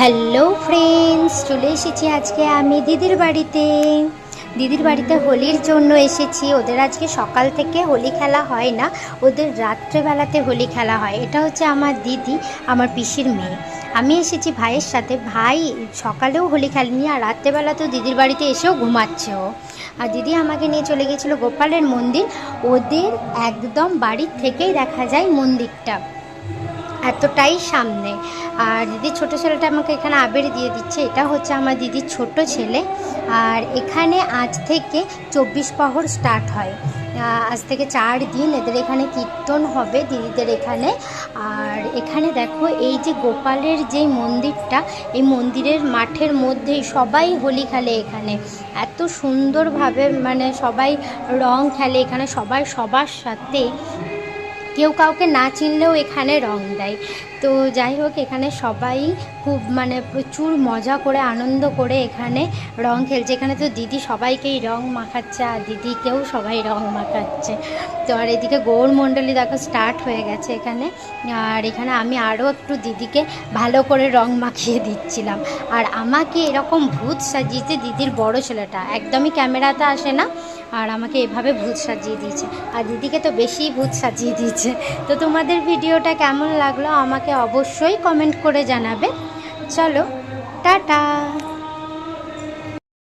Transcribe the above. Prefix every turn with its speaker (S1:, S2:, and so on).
S1: Hello friends, চলে এসেছি আজকে আমি দিদির বাড়িতে হোলির জন্য এসেছি। ওদের আজকে সকাল থেকে হোলি খেলা হয় না, ওদের রাত্রেবেলাতে হোলি খেলা হয়। এটা হচ্ছে আমার দিদি, আমার পিসির মেয়ে। আমি এসেছি ভাইয়ের সাথে। ভাই সকালেও হোলি খেলেনি আর রাত্রেবেলাতেও দিদির বাড়িতে এসেও ঘুমাচ্ছে ও। আর দিদি আমাকে নিয়ে চলে গেছিলো গোপালের মন্দির। ওদের একদম বাড়ির থেকেই দেখা যায় মন্দিরটা, এতটাই সামনে। আর দিদির ছোটো ছেলেটা আমাকে এখানে আবির দিয়ে দিচ্ছে। এটা হচ্ছে আমার দিদির ছোট ছেলে। আর এখানে আজ থেকে 24 প্রহর স্টার্ট হয়। আজ থেকে 4 দিন এদের এখানে কীর্তন হবে দিদিদের এখানে। আর এখানে দেখো, এই যে গোপালের যেই মন্দিরটা, এই মন্দিরের মাঠের মধ্যেই সবাই হোলি খেলে এখানে। এত সুন্দরভাবে মানে সবাই রং খেলে এখানে, সবাই সবার সাথে, কেউ কাউকে না চিনলেও এখানে রং দেয়। তো যাই হোক, এখানে সবাই খুব মানে প্রচুর মজা করে আনন্দ করে এখানে রং খেলছে। এখানে তো দিদি সবাইকেই রং মাখাচ্ছে আর দিদিকেও সবাই রং মাখাচ্ছে। তো আর এদিকে গৌরমণ্ডলী দেখো স্টার্ট হয়ে গেছে এখানে। আর এখানে আমি আরও একটু দিদিকে ভালো করে রং মাখিয়ে দিচ্ছিলাম। আর আমাকে এরকম ভূত সাজিয়েছে দিদির বড় ছেলেটা, একদমই ক্যামেরাতে আসে না। আর আমাকে এভাবে ভূত সাজিয়ে দিয়েছে, আর দিদিকে তো বেশিই ভূত সাজিয়ে দিয়েছে। তো তোমাদের ভিডিওটা কেমন লাগলো আমাকে অবশ্যই কমেন্ট করে জানাবে। চলো, টাটা।